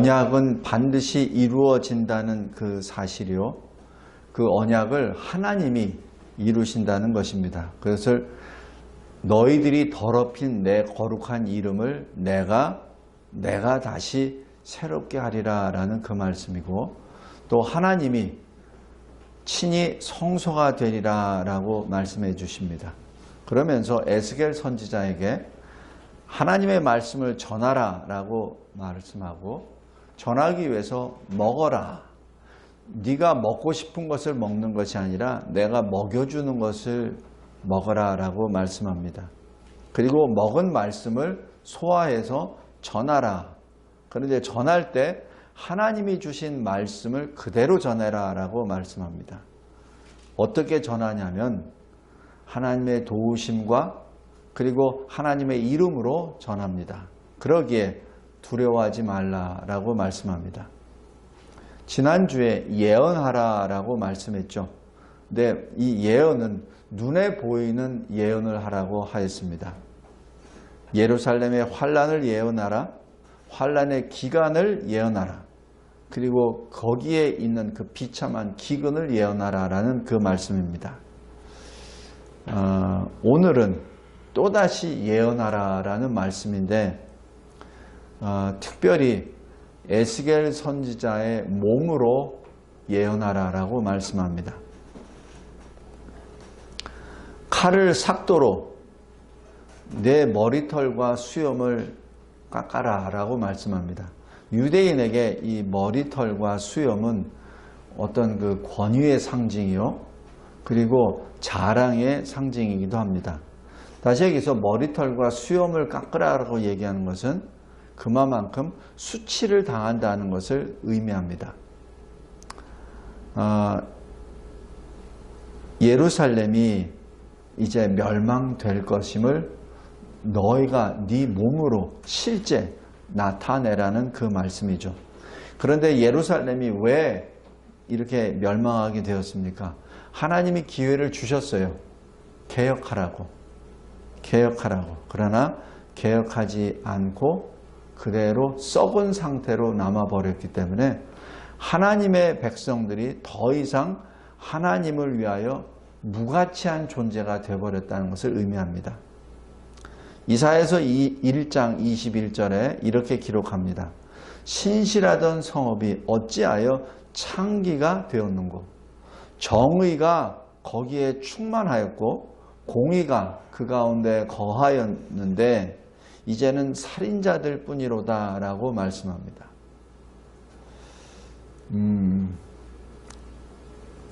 언약은 반드시 이루어진다는 그 사실이요. 그 언약을 하나님이 이루신다는 것입니다. 그것을 너희들이 더럽힌 내 거룩한 이름을 내가 다시 새롭게 하리라 라는 그 말씀이고, 또 하나님이 친히 성소가 되리라 라고 말씀해 주십니다. 그러면서 에스겔 선지자에게 하나님의 말씀을 전하라 라고 말씀하고, 전하기 위해서 먹어라. 네가 먹고 싶은 것을 먹는 것이 아니라 내가 먹여주는 것을 먹어라 라고 말씀합니다. 그리고 먹은 말씀을 소화해서 전하라. 그런데 전할 때 하나님이 주신 말씀을 그대로 전해라 라고 말씀합니다. 어떻게 전하냐면 하나님의 도우심과 그리고 하나님의 이름으로 전합니다. 그러기에 두려워하지 말라라고 말씀합니다. 지난주에 예언하라 라고 말씀했죠. 근데 이 예언은 눈에 보이는 예언을 하라고 하였습니다. 예루살렘의 환난을 예언하라, 환난의 기간을 예언하라, 그리고 거기에 있는 그 비참한 기근을 예언하라 라는 그 말씀입니다. 오늘은 또다시 예언하라 라는 말씀인데, 특별히 에스겔 선지자의 몸으로 예언하라 라고 말씀합니다. 칼을 삭도로 내 머리털과 수염을 깎아라 라고 말씀합니다. 유대인에게 이 머리털과 수염은 어떤 그 권위의 상징이요, 그리고 자랑의 상징이기도 합니다. 다시 얘기해서 머리털과 수염을 깎으라고 얘기하는 것은 그만큼 수치를 당한다는 것을 의미합니다. 예루살렘이 이제 멸망될 것임을 너희가 네 몸으로 실제 나타내라는 그 말씀이죠. 그런데 예루살렘이 왜 이렇게 멸망하게 되었습니까? 하나님이 기회를 주셨어요. 개혁하라고. 그러나 개혁하지 않고 그대로 썩은 상태로 남아버렸기 때문에 하나님의 백성들이 더 이상 하나님을 위하여 무가치한 존재가 되어버렸다는 것을 의미합니다. 이사야서 1장 21절에 이렇게 기록합니다. 신실하던 성읍이 어찌하여 창기가 되었는고, 정의가 거기에 충만하였고 공의가 그 가운데 거하였는데 이제는 살인자들 뿐이로다 라고 말씀합니다.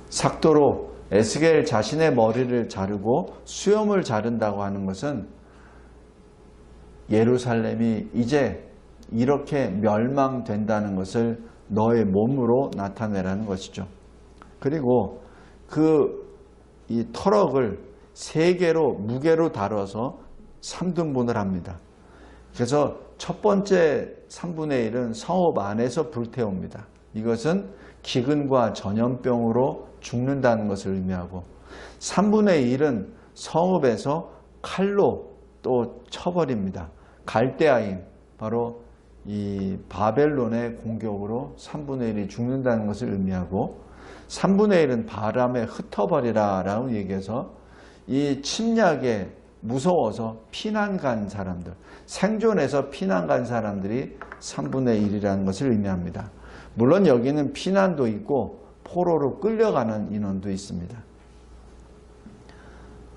삭도로 에스겔 자신의 머리를 자르고 수염을 자른다고 하는 것은 예루살렘이 이제 이렇게 멸망된다는 것을 너의 몸으로 나타내라는 것이죠. 그리고 이 터럭을 3개로 무게로 다뤄서 3등분을 합니다. 그래서 첫 번째 3분의 1은 성읍 안에서 불태웁니다. 이것은 기근과 전염병으로 죽는다는 것을 의미하고, 3분의 1은 성읍에서 칼로 또 쳐버립니다. 갈대아인, 바로 이 바벨론의 공격으로 3분의 1이 죽는다는 것을 의미하고, 3분의 1은 바람에 흩어버리라 라고 얘기해서 이 침략에 무서워서 피난 간 사람들, 생존해서 피난 간 사람들이 3분의 1이라는 것을 의미합니다. 물론 여기는 피난도 있고 포로로 끌려가는 인원도 있습니다.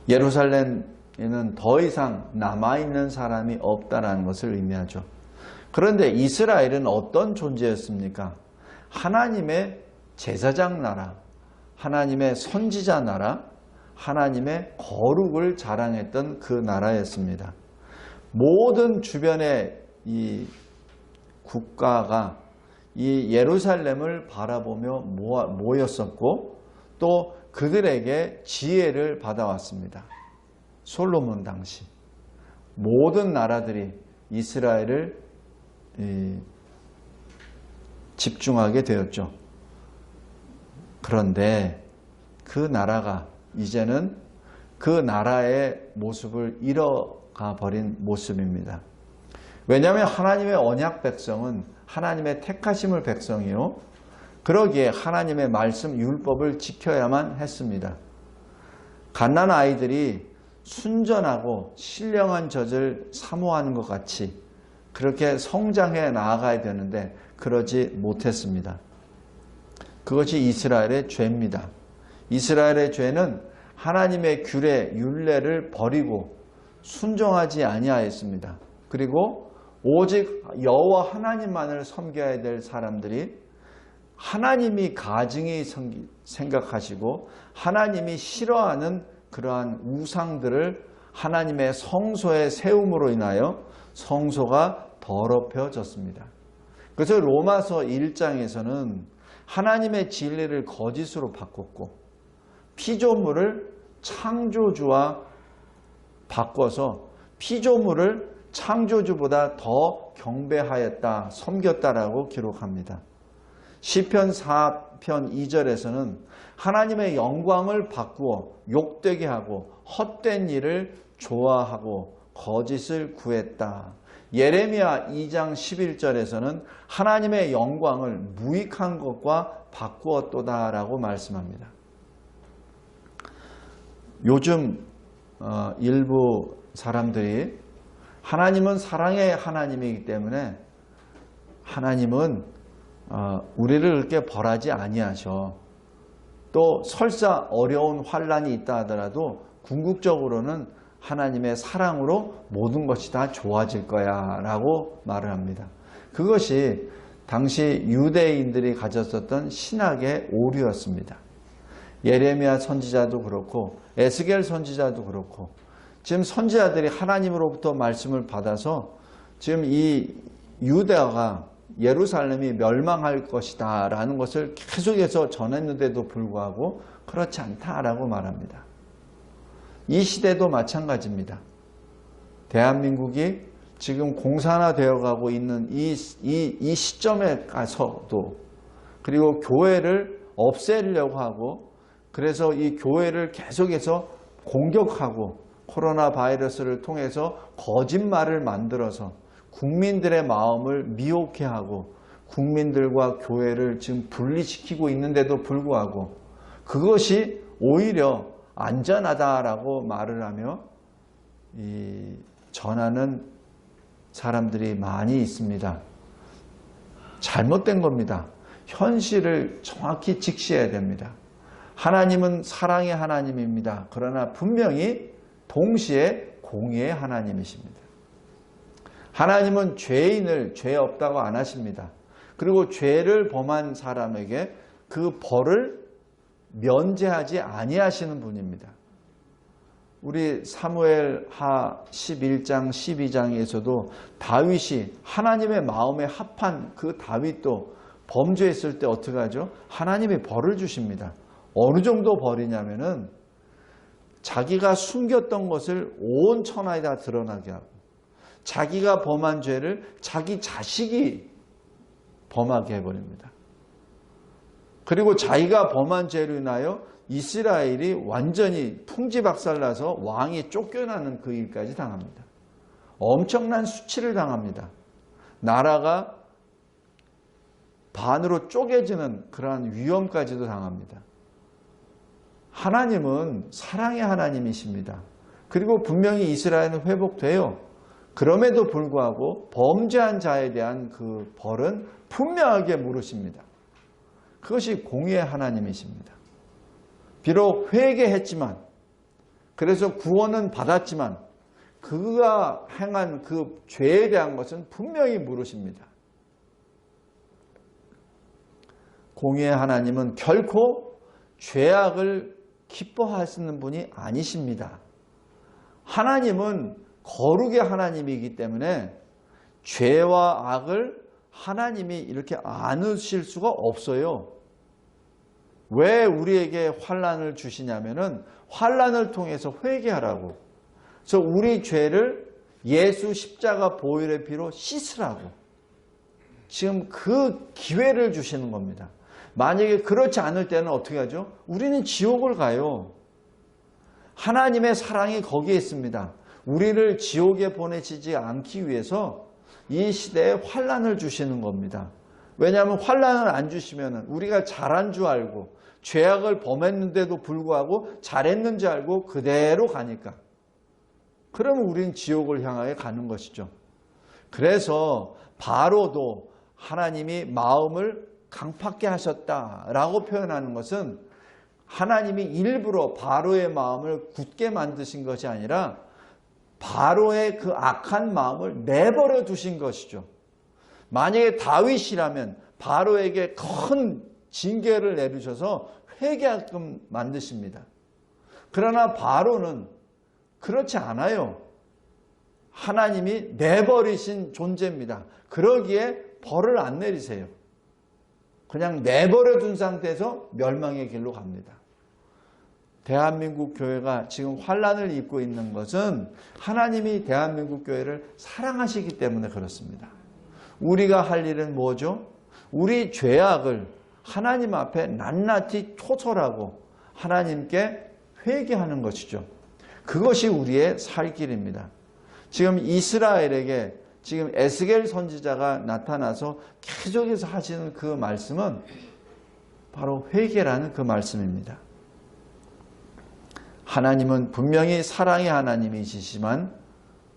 예루살렘에는 더 이상 남아있는 사람이 없다는 것을 의미하죠. 그런데 이스라엘은 어떤 존재였습니까? 하나님의 제사장 나라, 하나님의 선지자 나라, 하나님의 거룩을 자랑했던 그 나라였습니다. 모든 주변의 이 국가가 이 예루살렘을 바라보며 모였었고, 또 그들에게 지혜를 받아왔습니다. 솔로몬 당시 모든 나라들이 이스라엘을 집중하게 되었죠. 그런데 그 나라가 이제는 그 나라의 모습을 잃어가 버린 모습입니다. 왜냐하면 하나님의 언약 백성은 하나님의 택하심을 백성이요. 그러기에 하나님의 말씀 율법을 지켜야만 했습니다. 갓난 아이들이 순전하고 신령한 젖을 사모하는 것 같이 그렇게 성장해 나아가야 되는데 그러지 못했습니다. 그것이 이스라엘의 죄입니다. 이스라엘의 죄는 하나님의 규례, 율례를 버리고 순종하지 아니하였습니다. 그리고 오직 여호와 하나님만을 섬겨야 될 사람들이 하나님이 가증히 생각하시고 하나님이 싫어하는 그러한 우상들을 하나님의 성소에 세움으로 인하여 성소가 더럽혀졌습니다. 그래서 로마서 1장에서는 하나님의 진리를 거짓으로 바꿨고 피조물을 창조주와 바꿔서 피조물을 창조주보다 더 경배하였다, 섬겼다라고 기록합니다. 시편 4편 2절에서는 하나님의 영광을 바꾸어 욕되게 하고 헛된 일을 좋아하고 거짓을 구했다. 예레미야 2장 11절에서는 하나님의 영광을 무익한 것과 바꾸었도다라고 말씀합니다. 요즘 일부 사람들이 하나님은 사랑의 하나님이기 때문에 하나님은 우리를 그렇게 벌하지 아니하셔. 또 설사 어려운 환란이 있다 하더라도 궁극적으로는 하나님의 사랑으로 모든 것이 다 좋아질 거야 라고 말을 합니다. 그것이 당시 유대인들이 가졌었던 신학의 오류였습니다. 예레미야 선지자도 그렇고 에스겔 선지자도 그렇고 지금 선지자들이 하나님으로부터 말씀을 받아서 지금 이 유대가 예루살렘이 멸망할 것이다 라는 것을 계속해서 전했는데도 불구하고 그렇지 않다라고 말합니다. 이 시대도 마찬가지입니다. 대한민국이 지금 공산화되어 가고 있는 이 시점에 가서도 그리고 교회를 없애려고 하고 그래서 이 교회를 계속해서 공격하고 코로나 바이러스를 통해서 거짓말을 만들어서 국민들의 마음을 미혹해 하고 국민들과 교회를 지금 분리시키고 있는데도 불구하고 그것이 오히려 안전하다라고 말을 하며 전하는 사람들이 많이 있습니다. 잘못된 겁니다. 현실을 정확히 직시해야 됩니다. 하나님은 사랑의 하나님입니다. 그러나 분명히 동시에 공의의 하나님이십니다. 하나님은 죄인을 죄 없다고 안 하십니다. 그리고 죄를 범한 사람에게 그 벌을 면제하지 아니하시는 분입니다. 우리 사무엘하 11장 12장에서도 다윗이 하나님의 마음에 합한 그 다윗도 범죄했을 때 어떻게 하죠? 하나님이 벌을 주십니다. 어느 정도 벌이냐면은 자기가 숨겼던 것을 온 천하에 다 드러나게 하고 자기가 범한 죄를 자기 자식이 범하게 해버립니다. 그리고 자기가 범한 죄로 인하여 이스라엘이 완전히 풍지박살나서 왕이 쫓겨나는 그 일까지 당합니다. 엄청난 수치를 당합니다. 나라가 반으로 쪼개지는 그러한 위험까지도 당합니다. 하나님은 사랑의 하나님이십니다. 그리고 분명히 이스라엘은 회복돼요. 그럼에도 불구하고 범죄한 자에 대한 그 벌은 분명하게 물으십니다. 그것이 공의의 하나님이십니다. 비록 회개했지만 그래서 구원은 받았지만 그가 행한 그 죄에 대한 것은 분명히 물으십니다. 공의의 하나님은 결코 죄악을 기뻐하시는 분이 아니십니다. 하나님은 거룩의 하나님이기 때문에 죄와 악을 하나님이 이렇게 안으실 수가 없어요. 왜 우리에게 환난을 주시냐면은 환난을 통해서 회개하라고. 그래서 우리 죄를 예수 십자가 보혈의 피로 씻으라고. 지금 그 기회를 주시는 겁니다. 만약에 그렇지 않을 때는 어떻게 하죠? 우리는 지옥을 가요. 하나님의 사랑이 거기에 있습니다. 우리를 지옥에 보내시지 않기 위해서 이 시대에 환난을 주시는 겁니다. 왜냐하면 환난을 안 주시면 우리가 잘한 줄 알고 죄악을 범했는데도 불구하고 잘했는지 알고 그대로 가니까, 그러면 우리는 지옥을 향하여 가는 것이죠. 그래서 바로도 하나님이 마음을 강팍게 하셨다라고 표현하는 것은 하나님이 일부러 바로의 마음을 굳게 만드신 것이 아니라 바로의 그 악한 마음을 내버려 두신 것이죠. 만약에 다윗이라면 바로에게 큰 징계를 내리셔서 회개하게끔 만드십니다. 그러나 바로는 그렇지 않아요. 하나님이 내버리신 존재입니다. 그러기에 벌을 안 내리세요. 그냥 내버려 둔 상태에서 멸망의 길로 갑니다. 대한민국 교회가 지금 환난을 입고 있는 것은 하나님이 대한민국 교회를 사랑하시기 때문에 그렇습니다. 우리가 할 일은 뭐죠? 우리 죄악을 하나님 앞에 낱낱이 토설하고 하나님께 회개하는 것이죠. 그것이 우리의 살 길입니다. 지금 이스라엘에게 지금 에스겔 선지자가 나타나서 계속해서 하시는 그 말씀은 바로 회개라는 그 말씀입니다. 하나님은 분명히 사랑의 하나님이시지만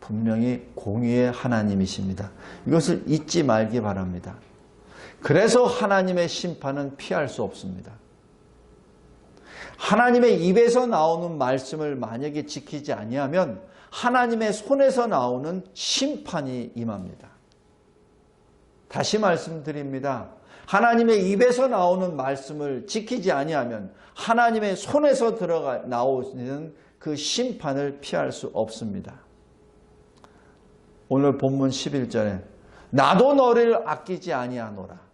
분명히 공의의 하나님이십니다. 이것을 잊지 말기 바랍니다. 그래서 하나님의 심판은 피할 수 없습니다. 하나님의 입에서 나오는 말씀을 만약에 지키지 아니하면 하나님의 손에서 나오는 심판이 임합니다. 다시 말씀드립니다. 하나님의 입에서 나오는 말씀을 지키지 아니하면 하나님의 손에서 나오는 그 심판을 피할 수 없습니다. 오늘 본문 11절에 나도 너를 아끼지 아니하노라.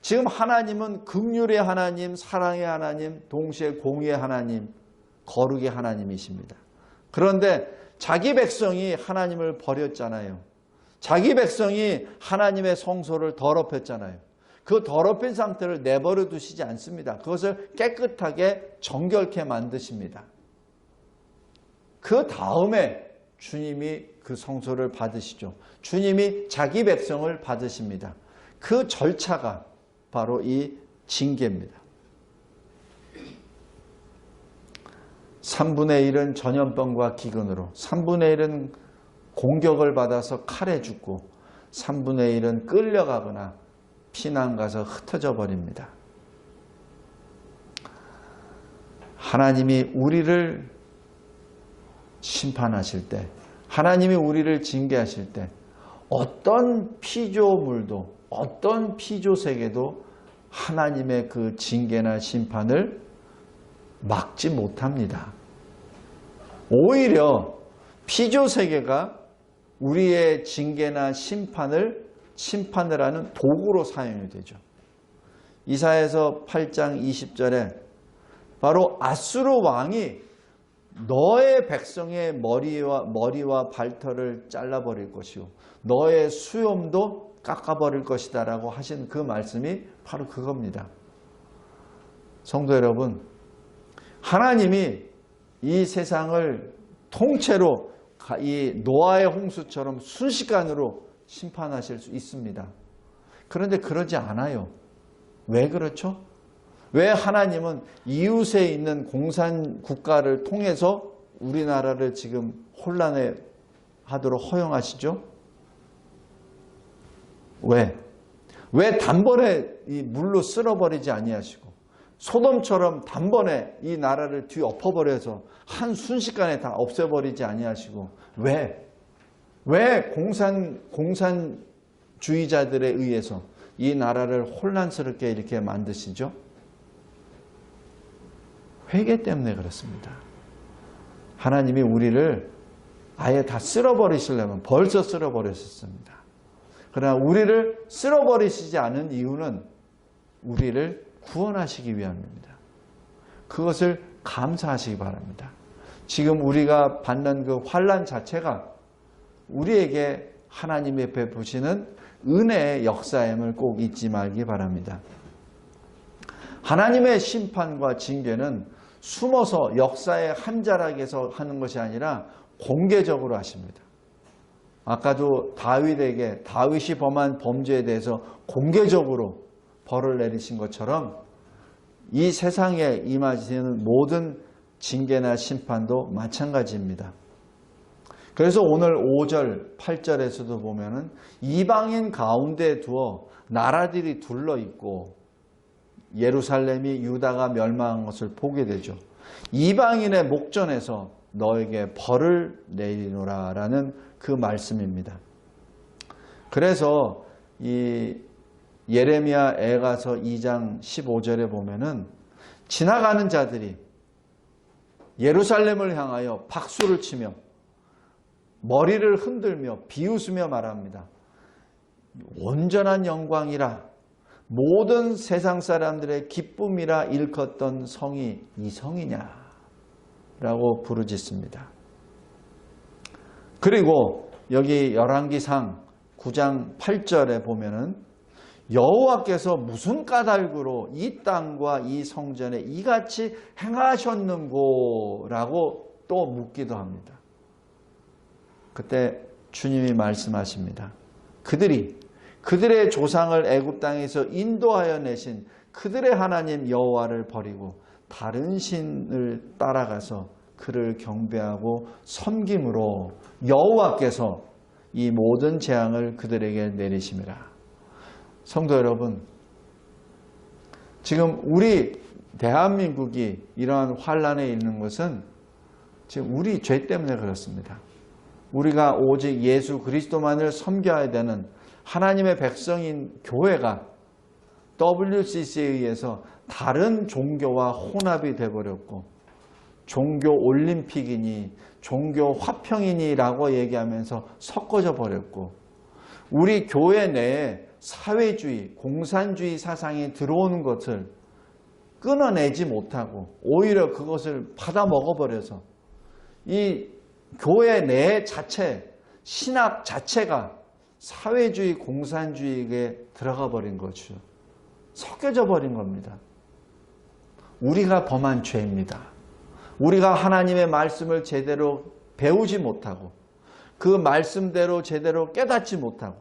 지금 하나님은 긍휼의 하나님, 사랑의 하나님, 동시에 공의의 하나님, 거룩의 하나님이십니다. 그런데 자기 백성이 하나님을 버렸잖아요. 자기 백성이 하나님의 성소를 더럽혔잖아요. 그 더럽힌 상태를 내버려 두시지 않습니다. 그것을 깨끗하게 정결케 만드십니다. 그 다음에 주님이 그 성소를 받으시죠. 주님이 자기 백성을 받으십니다. 그 절차가 바로 이 징계입니다. 3분의 1은 전염병과 기근으로, 3분의 1은 공격을 받아서 칼에 죽고, 3분의 1은 끌려가거나 피난 가서 흩어져 버립니다. 하나님이 우리를 심판하실 때, 하나님이 우리를 징계하실 때 어떤 피조물도, 어떤 피조세계도 하나님의 그 징계나 심판을 막지 못합니다. 오히려 피조세계가 우리의 징계나 심판을 하는 도구로 사용이 되죠. 이사야서 8장 20절에 바로 아수르 왕이 너의 백성의 머리와 발털을 잘라버릴 것이요 너의 수염도 깎아버릴 것이다 라고 하신 그 말씀이 바로 그겁니다. 성도 여러분, 하나님이 이 세상을 통째로 이 노아의 홍수처럼 순식간으로 심판하실 수 있습니다. 그런데 그러지 않아요. 왜 그렇죠? 왜 하나님은 이웃에 있는 공산 국가를 통해서 우리나라를 지금 혼란에 하도록 허용하시죠? 왜? 왜 단번에 이 물로 쓸어버리지 아니하시고 소돔처럼 단번에 이 나라를 뒤엎어버려서 한 순식간에 다 없애버리지 아니하시고 왜 공산주의자들에 의해서 이 나라를 혼란스럽게 이렇게 만드시죠? 회개 때문에 그렇습니다. 하나님이 우리를 아예 다 쓸어버리시려면 벌써 쓸어버리셨습니다. 그러나 우리를 쓸어버리시지 않은 이유는 우리를 구원하시기 위함입니다. 그것을 감사하시기 바랍니다. 지금 우리가 받는 그 환난 자체가 우리에게 하나님의 베푸시는 은혜의 역사임을 꼭 잊지 말기 바랍니다. 하나님의 심판과 징계는 숨어서 역사의 한 자락에서 하는 것이 아니라 공개적으로 하십니다. 아까도 다윗이 범한 범죄에 대해서 공개적으로 벌을 내리신 것처럼 이 세상에 임하시는 모든 징계나 심판도 마찬가지입니다. 그래서 오늘 5절, 8절에서도 보면은 이방인 가운데 두어 나라들이 둘러있고 예루살렘이 유다가 멸망한 것을 보게 되죠. 이방인의 목전에서 너에게 벌을 내리노라 라는 그 말씀입니다. 그래서 이 예레미야 애가서 2장 15절에 보면은 지나가는 자들이 예루살렘을 향하여 박수를 치며 머리를 흔들며 비웃으며 말합니다. 온전한 영광이라 모든 세상 사람들의 기쁨이라 일컫던 성이 이 성이냐 라고 부르짖습니다. 그리고 여기 열왕기상 9장 8절에 보면은 여호와께서 무슨 까닭으로 이 땅과 이 성전에 이같이 행하셨는고 라고 또 묻기도 합니다. 그때 주님이 말씀하십니다. 그들의 조상을 애굽 땅에서 인도하여 내신 그들의 하나님 여호와를 버리고 다른 신을 따라가서 그를 경배하고 섬김으로 여호와께서 이 모든 재앙을 그들에게 내리심이라. 성도 여러분, 지금 우리 대한민국이 이러한 환란에 있는 것은 지금 우리 죄 때문에 그렇습니다. 우리가 오직 예수 그리스도만을 섬겨야 되는 하나님의 백성인 교회가 WCC에 의해서 다른 종교와 혼합이 되어버렸고 종교 올림픽이니 종교 화평이니 라고 얘기하면서 섞어져 버렸고 우리 교회 내에 사회주의, 공산주의 사상이 들어오는 것을 끊어내지 못하고 오히려 그것을 받아 먹어버려서 이 교회 내 자체, 신학 자체가 사회주의, 공산주의에 들어가 버린 거죠. 섞여져 버린 겁니다. 우리가 범한 죄입니다. 우리가 하나님의 말씀을 제대로 배우지 못하고 그 말씀대로 제대로 깨닫지 못하고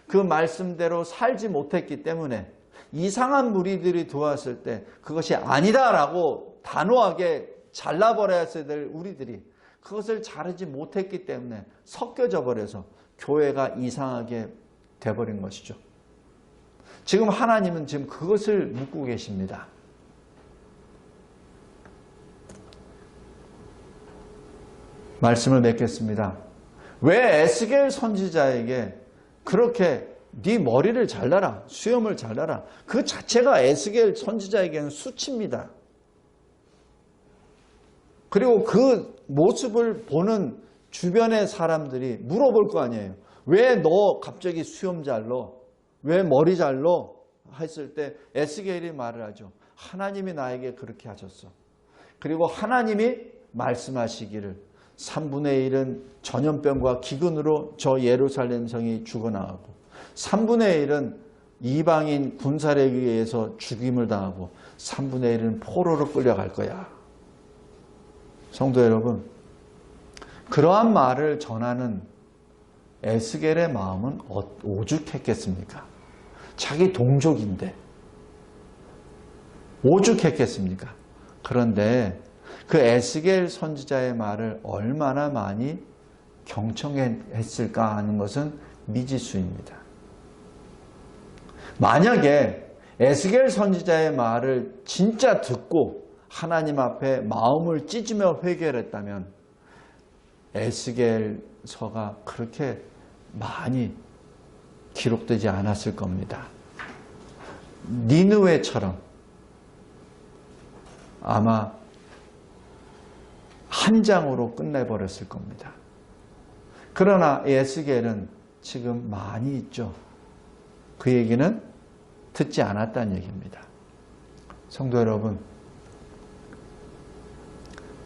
그 말씀대로 살지 못했기 때문에 이상한 무리들이 들어왔을 때 그것이 아니다라고 단호하게 잘라버려야 될 우리들이 그것을 자르지 못했기 때문에 섞여져 버려서 교회가 이상하게 돼버린 것이죠. 지금 하나님은 지금 그것을 묻고 계십니다. 말씀을 맺겠습니다. 왜 에스겔 선지자에게 그렇게 네 머리를 잘라라, 수염을 잘라라. 그 자체가 에스겔 선지자에게는 수치입니다. 그리고 그 모습을 보는 주변의 사람들이 물어볼 거 아니에요. 왜 너 갑자기 수염 잘라? 왜 머리 잘라? 했을 때 에스겔이 말을 하죠. 하나님이 나에게 그렇게 하셨어. 그리고 하나님이 말씀하시기를 3분의 1은 전염병과 기근으로 저 예루살렘 성이 죽어나가고 3분의 1은 이방인 군사력에 의해서 죽임을 당하고 3분의 1은 포로로 끌려갈 거야. 성도 여러분, 그러한 말을 전하는 에스겔의 마음은 오죽했겠습니까? 자기 동족인데 오죽했겠습니까? 그런데 그 에스겔 선지자의 말을 얼마나 많이 경청했을까 하는 것은 미지수입니다. 만약에 에스겔 선지자의 말을 진짜 듣고 하나님 앞에 마음을 찢으며 회개했다면 에스겔서가 그렇게 많이 기록되지 않았을 겁니다. 니느웨처럼 아마 한 장으로 끝내버렸을 겁니다. 그러나 에스겔은 지금 많이 있죠. 그 얘기는 듣지 않았다는 얘기입니다. 성도 여러분,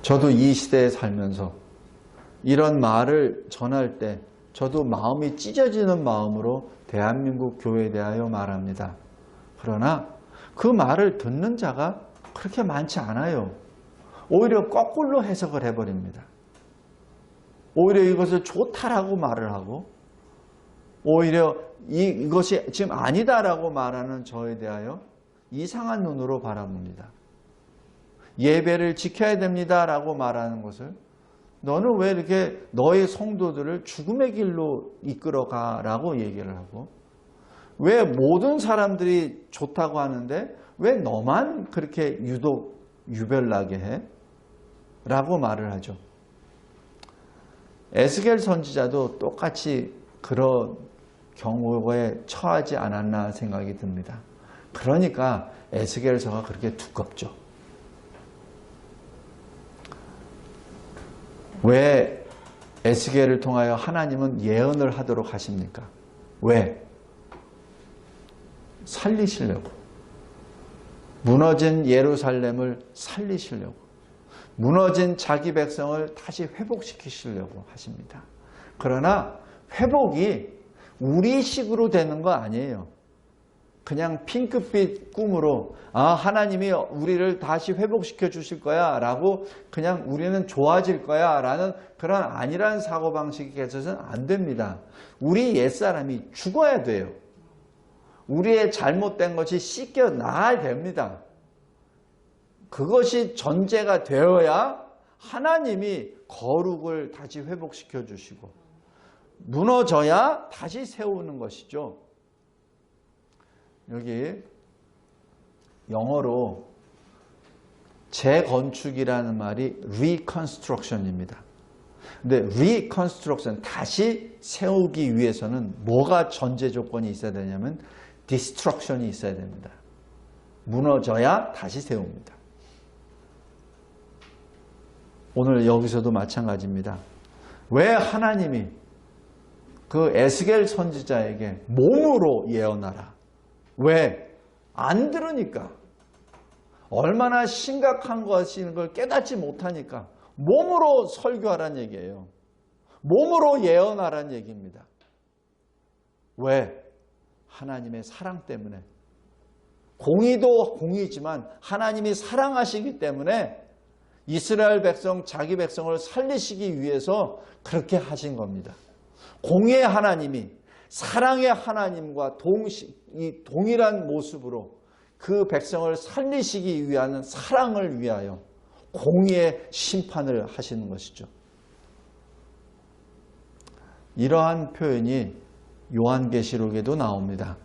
저도 이 시대에 살면서 이런 말을 전할 때 저도 마음이 찢어지는 마음으로 대한민국 교회에 대하여 말합니다. 그러나 그 말을 듣는 자가 그렇게 많지 않아요. 오히려 거꾸로 해석을 해버립니다. 오히려 이것을 좋다라고 말을 하고 오히려 이것이 지금 아니다라고 말하는 저에 대하여 이상한 눈으로 바라봅니다. 예배를 지켜야 됩니다라고 말하는 것을 너는 왜 이렇게 너의 성도들을 죽음의 길로 이끌어가라고 얘기를 하고, 왜 모든 사람들이 좋다고 하는데 왜 너만 그렇게 유독 유별나게 해? 라고 말을 하죠. 에스겔 선지자도 똑같이 그런 경우에 처하지 않았나 생각이 듭니다. 그러니까 에스겔서가 그렇게 두껍죠. 왜 에스겔을 통하여 하나님은 예언을 하도록 하십니까? 왜? 살리시려고. 무너진 예루살렘을 살리시려고. 무너진 자기 백성을 다시 회복시키시려고 하십니다. 그러나 회복이 우리식으로 되는 거 아니에요. 그냥 핑크빛 꿈으로 하나님이 우리를 다시 회복시켜 주실 거야 라고 그냥 우리는 좋아질 거야 라는 그런 아니란 사고방식이 계셔서는 안 됩니다. 우리 옛사람이 죽어야 돼요. 우리의 잘못된 것이 씻겨 나가야 됩니다. 그것이 전제가 되어야 하나님이 거룩을 다시 회복시켜 주시고 무너져야 다시 세우는 것이죠. 여기 영어로 재건축이라는 말이 reconstruction입니다. 근데 reconstruction, 다시 세우기 위해서는 뭐가 전제 조건이 있어야 되냐면 destruction이 있어야 됩니다. 무너져야 다시 세웁니다. 오늘 여기서도 마찬가지입니다. 왜 하나님이 그 에스겔 선지자에게 몸으로 예언하라. 왜? 안 들으니까. 얼마나 심각한 것인 걸 깨닫지 못하니까 몸으로 설교하라는 얘기예요. 몸으로 예언하라는 얘기입니다. 왜? 하나님의 사랑 때문에. 공의도 공의지만 하나님이 사랑하시기 때문에 이스라엘 백성, 자기 백성을 살리시기 위해서 그렇게 하신 겁니다. 공의의 하나님이 사랑의 하나님과 동일한 모습으로 그 백성을 살리시기 위한 사랑을 위하여 공의의 심판을 하시는 것이죠. 이러한 표현이 요한계시록에도 나옵니다.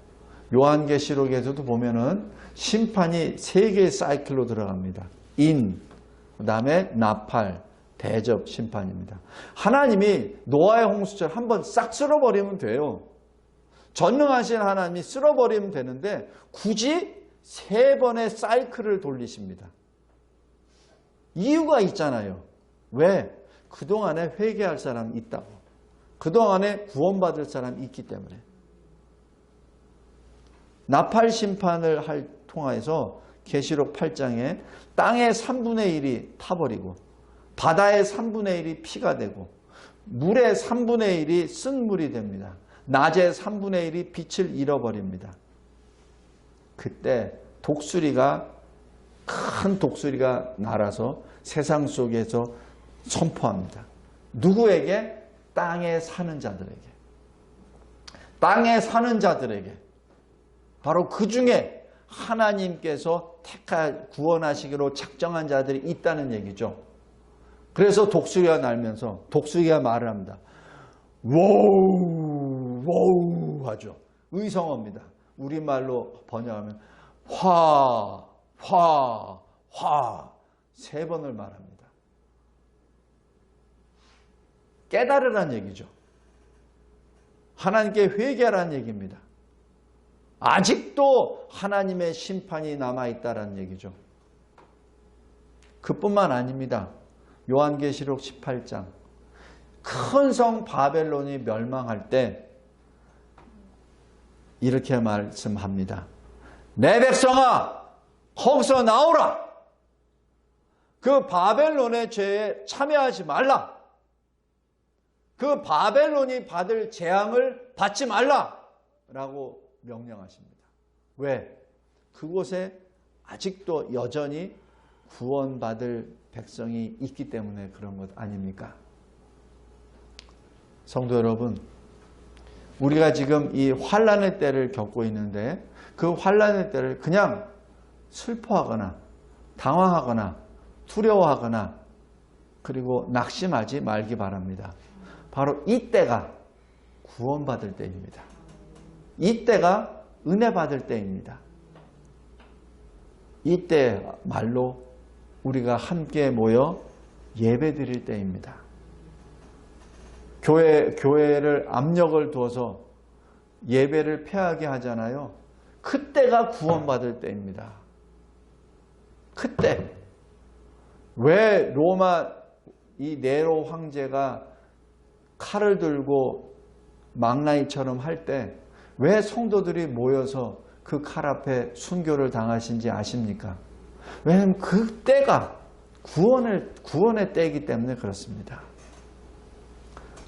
요한계시록에서도 보면은 심판이 세 개의 사이클로 들어갑니다. 그 다음에 나팔, 대접 심판입니다. 하나님이 노아의 홍수처럼 한번 싹 쓸어버리면 돼요. 전능하신 하나님이 쓸어버리면 되는데 굳이 세 번의 사이클을 돌리십니다. 이유가 있잖아요. 왜? 그동안에 회개할 사람이 있다고. 그동안에 구원받을 사람이 있기 때문에. 나팔 심판을 통해서 계시록 8장에 땅의 3분의 1이 타버리고 바다의 3분의 1이 피가 되고 물의 3분의 1이 쓴물이 됩니다. 낮의 3분의 1이 빛을 잃어버립니다. 그때 큰 독수리가 날아서 세상 속에서 선포합니다. 누구에게? 땅에 사는 자들에게. 땅에 사는 자들에게. 바로 그 중에 하나님께서 구원하시기로 작정한 자들이 있다는 얘기죠. 그래서 독수리가 날면서 독수리가 말을 합니다. 워우 워우 하죠. 의성어입니다. 우리말로 번역하면 화 세 번을 말합니다. 깨달으라는 얘기죠. 하나님께 회개하라는 얘기입니다. 아직도 하나님의 심판이 남아있다는 얘기죠. 그뿐만 아닙니다. 요한계시록 18장 큰 성 바벨론이 멸망할 때 이렇게 말씀합니다. 내 백성아 거기서 나오라. 그 바벨론의 죄에 참여하지 말라. 그 바벨론이 받을 재앙을 받지 말라 라고 명령하십니다. 왜? 그곳에 아직도 여전히 구원받을 백성이 있기 때문에 그런 것 아닙니까? 성도 여러분, 우리가 지금 이 환난의 때를 겪고 있는데 그 환난의 때를 그냥 슬퍼하거나 당황하거나 두려워하거나 그리고 낙심하지 말기 바랍니다. 바로 이때가 구원받을 때입니다. 이때가 은혜 받을 때입니다. 이때 말로 우리가 함께 모여 예배 드릴 때입니다. 교회를 압력을 두어서 예배를 폐하게 하잖아요. 그때가 구원받을 때입니다. 그때 왜 로마 이 네로 황제가 칼을 들고 망나니처럼 할 때 왜 성도들이 모여서 그 칼 앞에 순교를 당하신지 아십니까? 왜냐하면 그때가 구원의 때이기 때문에 그렇습니다.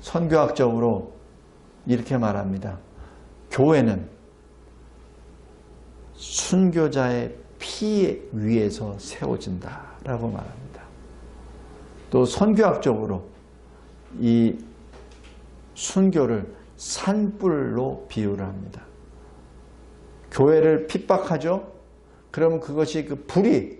선교학적으로 이렇게 말합니다. 교회는 순교자의 피 위에서 세워진다라고 말합니다. 또 선교학적으로 이 순교를 산불로 비유를 합니다. 교회를 핍박하죠? 그러면 그것이 그 불이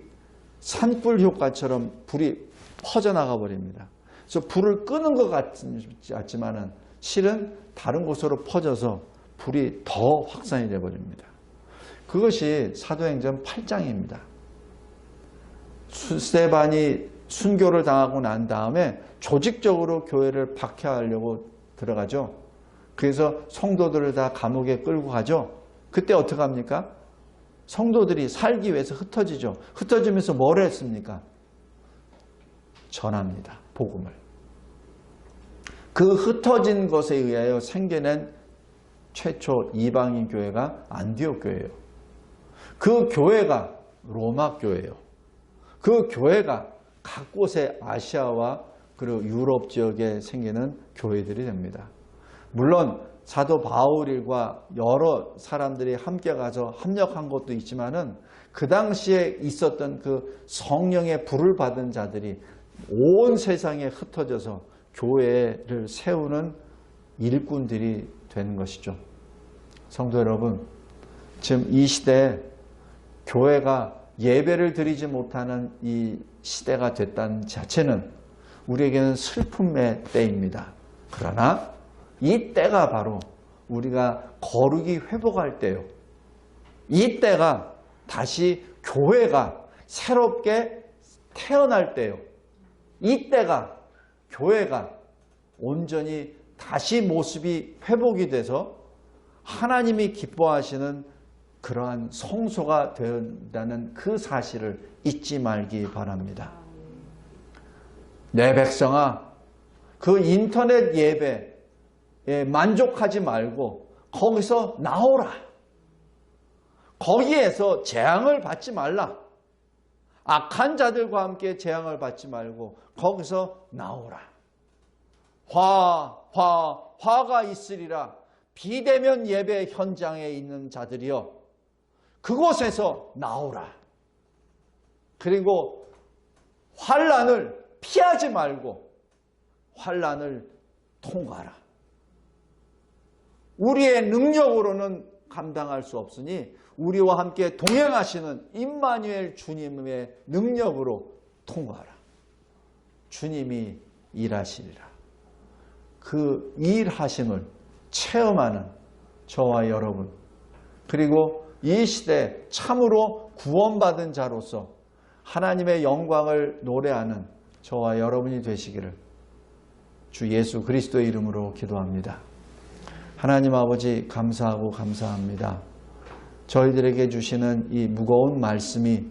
산불 효과처럼 불이 퍼져나가 버립니다. 그래서 불을 끄는 것 같지만은 실은 다른 곳으로 퍼져서 불이 더 확산이 되어 버립니다. 그것이 사도행전 8장입니다. 스데반이 순교를 당하고 난 다음에 조직적으로 교회를 박해하려고 들어가죠. 그래서 성도들을 다 감옥에 끌고 가죠. 그때 어떻게 합니까? 성도들이 살기 위해서 흩어지죠. 흩어지면서 뭘 했습니까? 전합니다. 복음을. 그 흩어진 것에 의하여 생겨낸 최초 이방인 교회가 안디옥 교회예요. 그 교회가 로마 교회예요. 그 교회가 각 곳의 아시아와 그리고 유럽 지역에 생기는 교회들이 됩니다. 물론 사도 바울과 여러 사람들이 함께 가서 합력한 것도 있지만은 그 당시에 있었던 그 성령의 불을 받은 자들이 온 세상에 흩어져서 교회를 세우는 일꾼들이 되는 것이죠. 성도 여러분, 지금 이 시대에 교회가 예배를 드리지 못하는 이 시대가 됐다는 자체는 우리에게는 슬픔의 때입니다. 그러나 이 때가 바로 우리가 거룩이 회복할 때요. 이 때가 다시 교회가 새롭게 태어날 때요. 이 때가 교회가 온전히 다시 모습이 회복이 돼서 하나님이 기뻐하시는 그러한 성소가 된다는 그 사실을 잊지 말기 바랍니다. 내 백성아, 그 인터넷 예배에 만족하지 말고 거기서 나오라. 거기에서 재앙을 받지 말라. 악한 자들과 함께 재앙을 받지 말고 거기서 나오라. 화가 있으리라. 비대면 예배 현장에 있는 자들이여, 그곳에서 나오라. 그리고 환난을 피하지 말고 환난을 통과하라. 우리의 능력으로는 감당할 수 없으니 우리와 함께 동행하시는 임마누엘 주님의 능력으로 통과하라. 주님이 일하시리라. 그 일하심을 체험하는 저와 여러분, 그리고 이 시대 참으로 구원받은 자로서 하나님의 영광을 노래하는 저와 여러분이 되시기를 주 예수 그리스도의 이름으로 기도합니다. 하나님 아버지, 감사하고 감사합니다. 저희들에게 주시는 이 무거운 말씀이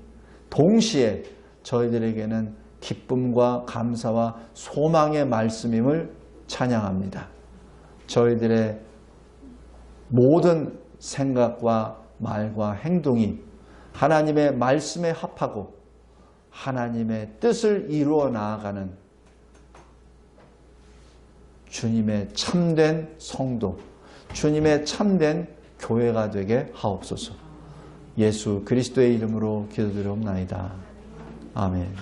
동시에 저희들에게는 기쁨과 감사와 소망의 말씀임을 찬양합니다. 저희들의 모든 생각과 말과 행동이 하나님의 말씀에 합하고 하나님의 뜻을 이루어 나아가는 주님의 참된 성도, 주님의 참된 교회가 되게 하옵소서. 예수 그리스도의 이름으로 기도드리옵나이다. 아멘.